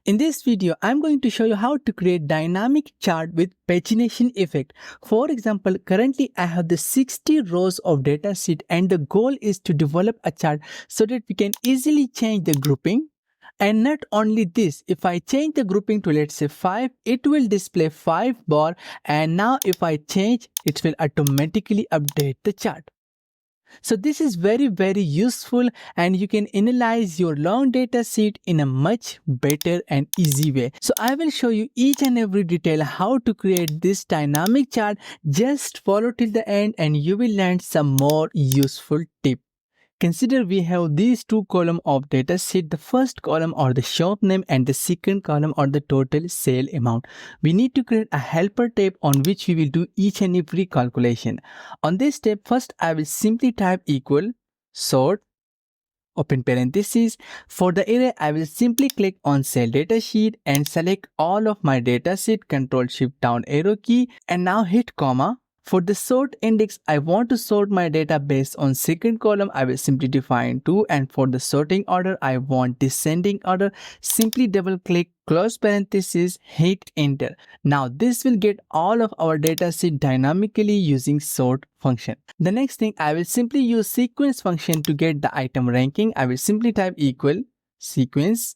In this video, I'm going to show you how to create dynamic chart with pagination effect. For example, currently I have the 60 rows of data sheet and the goal is to develop a chart so that we can easily change the grouping. And not only this, if I change the grouping to let's say 5, it will display 5 bar, and now if I change, it will automatically update the chart. So this is very useful, and you can analyze your long data sheet in a much better and easy way. So I will show you each and every detail how to create this dynamic chart. Just follow till the end and you will learn some more useful tips. Consider we have these two columns of data sheet. The first column or the shop name and the second column or the total sale amount. We need to create a helper tab on which we will do each and every calculation. On this tab, first I will simply type equal sort open parentheses. For the array, I will simply click on cell data sheet and select all of my data sheet, Ctrl Shift down arrow key, and now hit comma. For the sort index, I want to sort my data based on second column. I will simply define 2, and for the sorting order, I want descending order. Simply double click, close parenthesis, hit enter. Now this will get all of our data sheet dynamically using sort function. The next thing, I will simply use sequence function to get the item ranking. I will simply type equal sequence,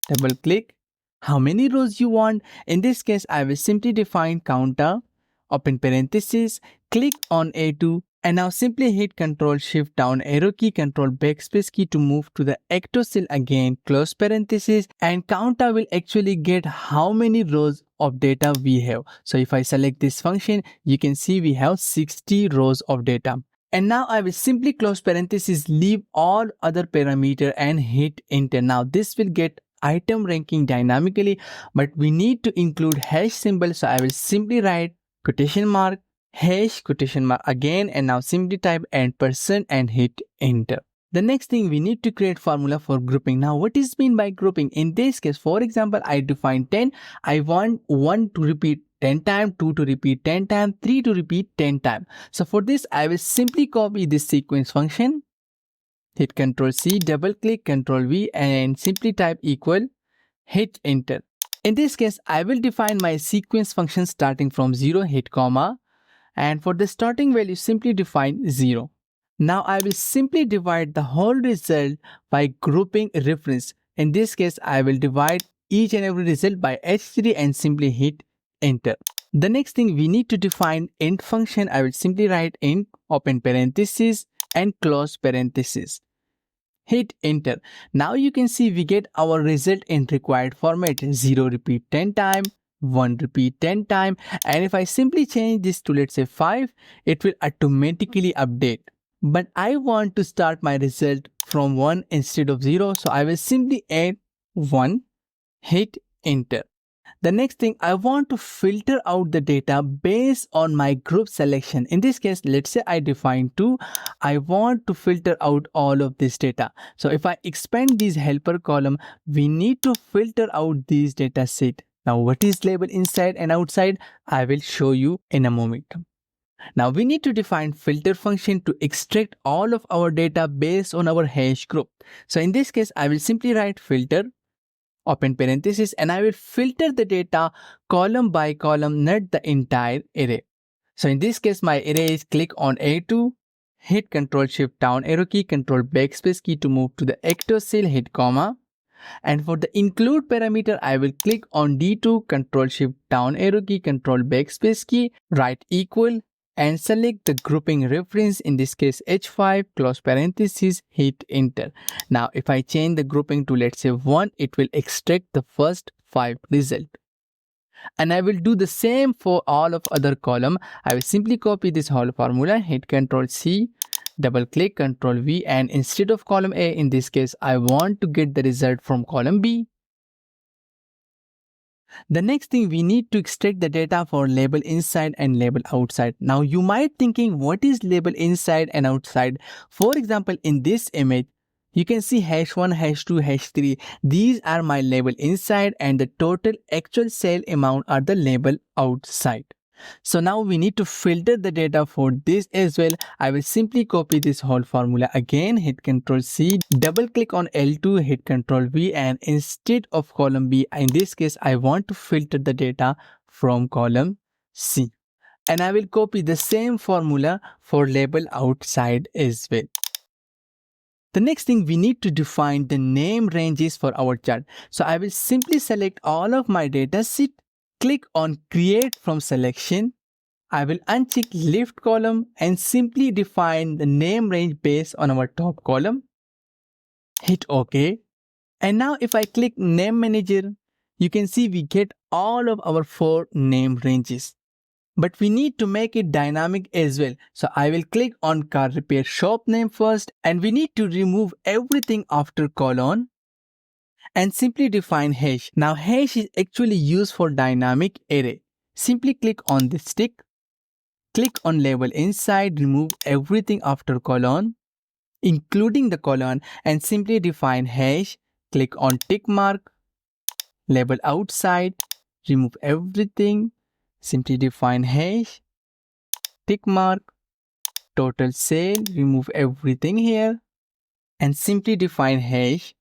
double click, how many rows you want. In this case, I will simply define counter, open parenthesis, click on A2, and now simply hit Ctrl Shift down arrow key, Ctrl backspace key to move to the active cell again, close parenthesis, and counter will actually get how many rows of data we have. So if I select this function, you can see we have 60 rows of data. And now I will simply close parenthesis, leave all other parameter and hit enter. Now this will get item ranking dynamically, but we need to include hash symbol. So I will simply write quotation mark, hash, quotation mark again, and now simply type %, and hit enter. The next thing, we need to create formula for grouping. Now what is mean by grouping? In this case, for example, I define 10. I want 1 to repeat 10 times, 2 to repeat 10 times, 3 to repeat 10 times. So for this, I will simply copy this sequence function, hit Ctrl C, double click, Ctrl V, and simply type equal, hit enter. In this case, I will define my sequence function starting from 0, hit comma, and for the starting value, simply define 0. Now I will simply divide the whole result by grouping reference. In this case, I will divide each and every result by H3 and simply hit enter. The next thing, we need to define int function. I will simply write int, open parenthesis, and close parenthesis. Hit enter. Now you can see we get our result in required format. 0 repeat 10 times, 1 repeat 10 times, and if I simply change this to let's say 5, it will automatically update. But I want to start my result from 1 instead of 0, so I will simply add 1, hit enter. The next thing, I want to filter out the data based on my group selection. In this case, let's say I define 2. I want to filter out all of this data. So if I expand these helper column, we need to filter out these data set. Now what is label inside and outside? I will show you in a moment. Now we need to define filter function to extract all of our data based on our hash group. So in this case, I will simply write filter, open parenthesis, and I will filter the data column by column, not the entire array. So in this case, my array is click on A2, hit Ctrl Shift down arrow key, Ctrl backspace key to move to the active cell, hit comma. And for the include parameter, I will click on D2, Ctrl Shift down arrow key, Ctrl backspace key, write equal, and select the grouping reference, in this case H5, close parenthesis, hit enter. Now if I change the grouping to let's say 1, it will extract the first 5 result. And I will do the same for all of other column. I will simply copy this whole formula, hit Ctrl C, double click, Ctrl V, and instead of column A, in this case, I want to get the result from column B. The next thing, we need to extract the data for label inside and label outside. Now you might thinking, what is label inside and outside? For example, in this image, you can see #1, #2, #3. These are my label inside, and the total actual sale amount are the label outside. So now we need to filter the data for this as well. I will simply copy this whole formula again, hit Ctrl C, double click on L2, hit Ctrl V, and instead of column B, in this case, I want to filter the data from column C. And I will copy the same formula for label outside as well. The next thing, we need to define the name ranges for our chart. So I will simply select all of my data sheet, click on create from selection. I will uncheck lift column and simply define the name range based on our top column. Hit OK. And now if I click name manager, you can see we get all of our 4 name ranges. But we need to make it dynamic as well. So I will click on car repair shop name first, and we need to remove everything after colon and simply define hash. Now hash is actually used for dynamic array. Simply click on this tick, click on label inside, remove everything after colon, including the colon, and simply define hash. Click on tick mark, label outside, remove everything, simply define hash, tick mark, total sale, remove everything here, and simply define hash,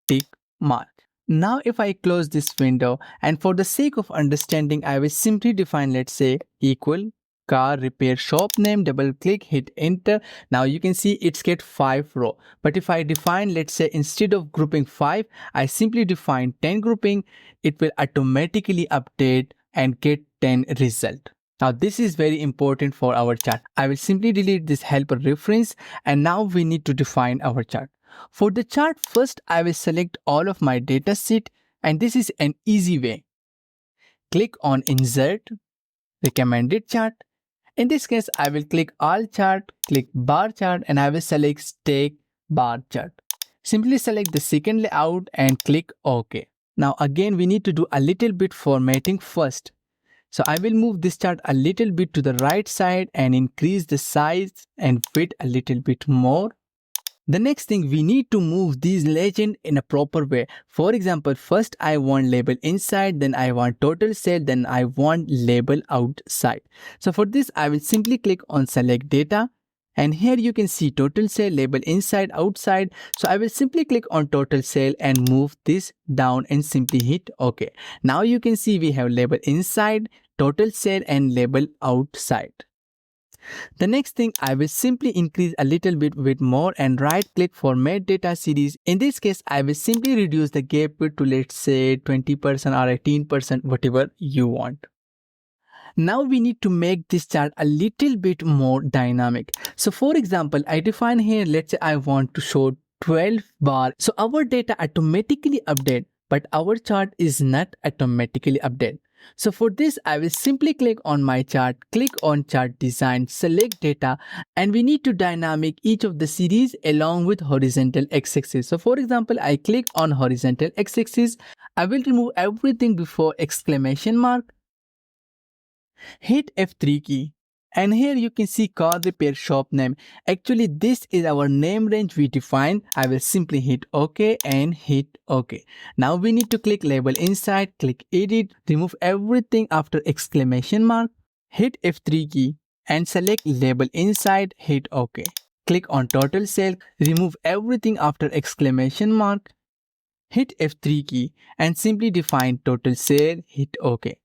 tick mark. Now if I close this window, and for the sake of understanding, I will simply define, let's say, equal car repair shop name, double click, hit enter. Now you can see it's get 5 row. But if I define, let's say, instead of grouping 5, I simply define 10 grouping, it will automatically update and get 10 result. Now this is very important for our chart. I will simply delete this helper reference, and now we need to define our chart. For the chart, first I will select all of my data sheet, and this is an easy way. Click on insert, recommended chart. In this case, I will click all chart, click bar chart, and I will select stack bar chart. Simply select the second layout and click OK. Now again, we need to do a little bit formatting first. So I will move this chart a little bit to the right side and increase the size and width a little bit more. The next thing, we need to move these legend in a proper way. For example, first I want label inside, then I want total sale, then I want label outside. So for this, I will simply click on select data, and here you can see total sale, label inside, outside. So I will simply click on total sale and move this down and simply hit OK. Now you can see we have label inside, total sale, and label outside. The next thing, I will simply increase a little bit with more and right click format data series. In this case, I will simply reduce the gap width to, let's say, 20% or 18%, whatever you want. Now we need to make this chart a little bit more dynamic. So for example, I define here, let's say I want to show 12 bar. So our data automatically update, but our chart is not automatically update. So for this, I will simply click on my chart, click on chart design, select data, and we need to dynamic each of the series along with horizontal x-axis. So for example, I click on horizontal x-axis. I will remove everything before exclamation mark. Hit F3 key. And here you can see car repair shop name. Actually, this is our name range we defined. I will simply hit OK and hit OK. Now we need to click label inside, click edit, remove everything after exclamation mark, hit F3 key and select label inside, hit OK. Click on total sale, remove everything after exclamation mark, hit F3 key and simply define total sale, hit OK.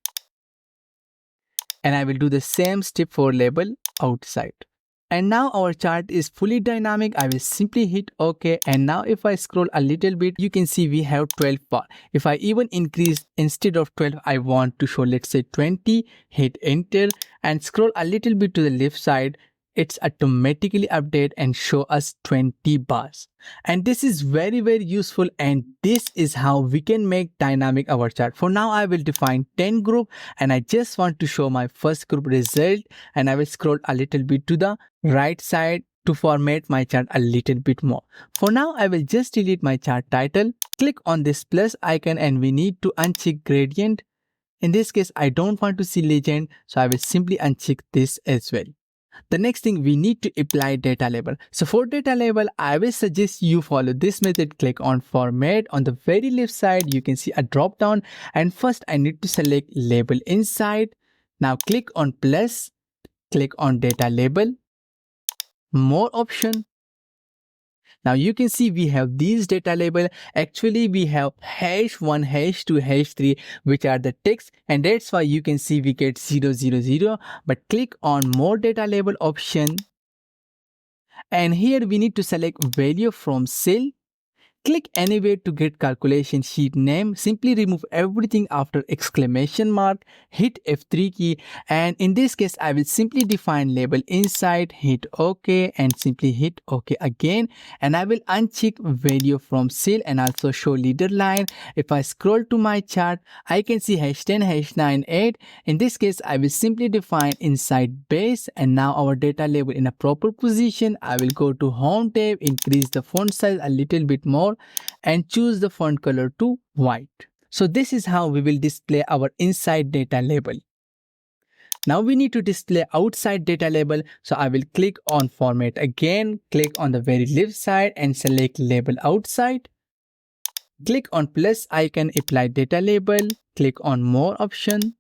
And I will do the same step for label outside. And now our chart is fully dynamic. I will simply hit OK. And now if I scroll a little bit, you can see we have 12 bar. If I even increase, instead of 12, I want to show, let's say, 20, hit enter and scroll a little bit to the left side. It's automatically update and show us 20 bars. And this is very, very useful. And this is how we can make dynamic our chart. For now, I will define 10 group and I just want to show my first group result. And I will scroll a little bit to the right side to format my chart a little bit more. For now, I will just delete my chart title. Click on this plus icon and we need to uncheck gradient. In this case, I don't want to see legend. So I will simply uncheck this as well. The next thing, we need to apply data label. So for data label, I will suggest you follow this method. Click on format. On the very left side, you can see a drop down. And first I need to select label inside. Now click on plus, click on data label, more option. Now you can see we have these data label. Actually we have #1, #2, #3 which are the text, and that's why you can see we get 000. But click on more data label option, and here we need to select value from cell. Click anywhere to get calculation sheet name. Simply remove everything after exclamation mark. Hit F3 key, and in this case I will simply define label inside. Hit OK and simply hit OK again, and I will uncheck value from cell and also show leader line. If I scroll to my chart, I can see #10, #9, 8. In this case I will simply define inside base, and now our data label in a proper position. I will go to home tab, increase the font size a little bit more, and choose the font color to white. So this is how we will display our inside data label. Now we need to display outside data label. So I will click on format again, click on the very left side and select label outside. Click on plus icon, apply data label, click on more option,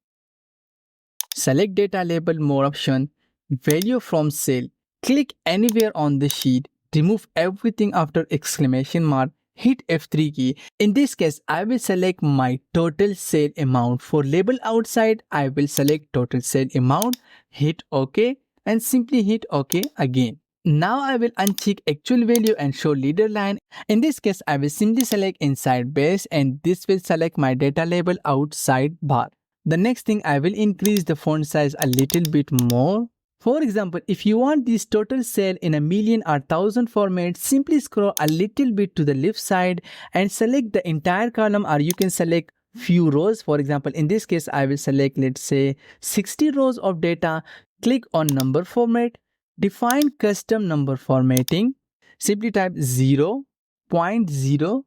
select data label, more option, value from cell, click anywhere on the sheet, remove everything after exclamation mark, hit F3 key. In this case, I will select my total sale amount. For label outside, I will select total sale amount, hit OK and simply hit OK again. Now I will uncheck actual value and show leader line. In this case, I will simply select inside base, and this will select my data label outside bar. The next thing, I will increase the font size a little bit more. For example, if you want this total sale in a million or thousand format, simply scroll a little bit to the left side and select the entire column, or you can select few rows. For example, in this case, I will select, let's say, 60 rows of data. Click on number format, define custom number formatting. Simply type 0.0,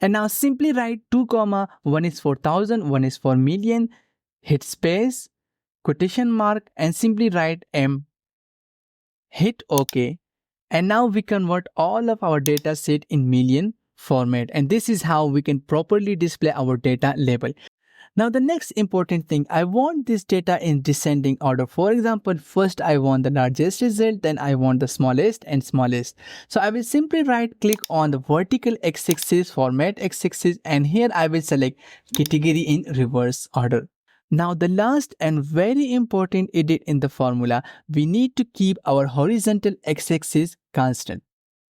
and now simply write 2, 1 is for 1000, 1 is for million. Hit space, quotation mark, and simply write M. Hit OK. And now we convert all of our data set in million format, and this is how we can properly display our data label. Now the next important thing, I want this data in descending order. For example, first I want the largest result, then I want the smallest and smallest. So I will simply right click on the vertical x-axis, format x-axis, and here I will select category in reverse order. Now the last and very important edit in the formula, we need to keep our horizontal x-axis constant.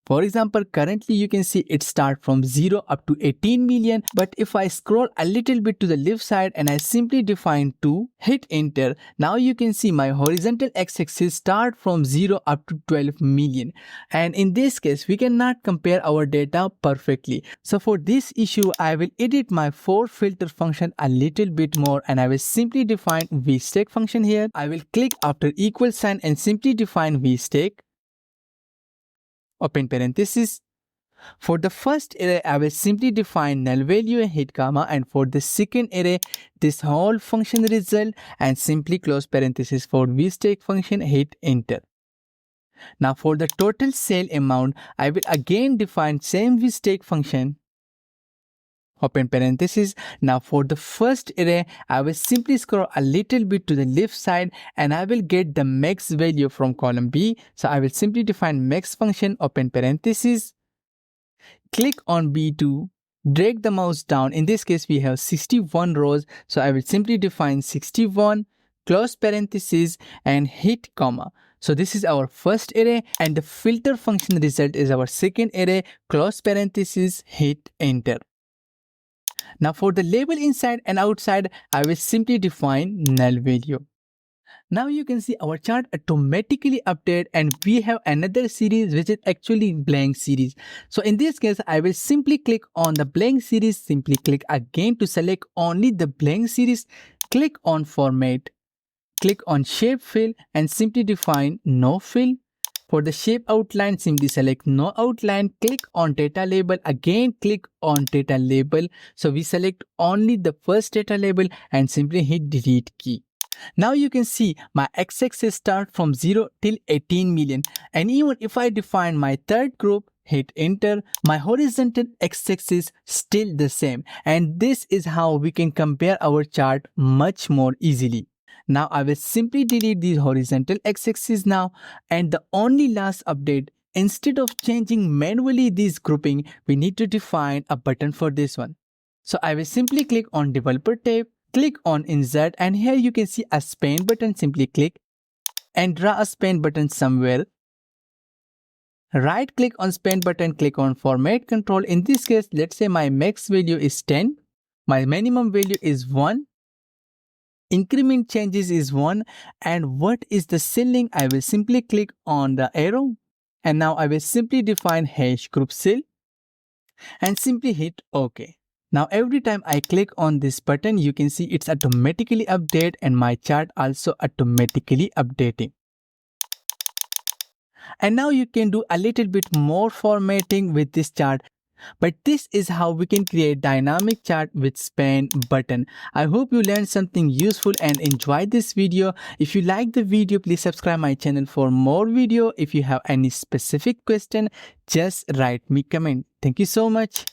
For example, currently you can see it start from 0 up to 18 million. But if I scroll a little bit to the left side and I simply define 2, hit enter, now you can see my horizontal x-axis start from 0 up to 12 million. And in this case, we cannot compare our data perfectly. So for this issue, I will edit my for filter function a little bit more, and I will simply define vstack function here. I will click after equal sign and simply define vstack. Open parenthesis. For the first array, I will simply define null value and hit comma, and for the second array, this whole function result, and simply close parenthesis. For vstack function, hit enter. Now for the total sale amount, I will again define same vstack function. Open parenthesis. Now for the first array, I will simply scroll a little bit to the left side and I will get the max value from column B. So I will simply define max function, open parenthesis. Click on B2, drag the mouse down. In this case, we have 61 rows. So I will simply define 61, close parenthesis and hit comma. So this is our first array, and the filter function result is our second array, close parenthesis, hit enter. Now for the label inside and outside, I will simply define null value. Now you can see our chart automatically update, and we have another series which is actually blank series. So in this case, I will simply click on the blank series, simply click again to select only the blank series, click on format, click on shape fill and simply define no fill. For the shape outline, simply select no outline, click on data label, again click on data label. So we select only the first data label and simply hit delete key. Now you can see my x-axis start from 0 till 18 million, and even if I define my third group, hit enter, my horizontal x-axis still the same. And this is how we can compare our chart much more easily. Now I will simply delete the horizontal x-axis now, and the only last update, instead of changing manually this grouping, we need to define a button for this one. So I will simply click on developer tab, click on insert, and here you can see a span button. Simply click and draw a span button somewhere. Right click on span button, click on format control. In this case, let's say my max value is 10, my minimum value is 1, increment changes is 1, and what is the ceiling? I will simply click on the arrow, and now I will simply define hash group cell and simply hit OK. Now every time I click on this button, you can see it's automatically update and my chart also automatically updating. And now you can do a little bit more formatting with this chart. But this is how we can create dynamic chart with span button. I hope you learned something useful and enjoyed this video. If you like the video, please subscribe my channel for more video. If you have any specific question, just write me comment. Thank you so much.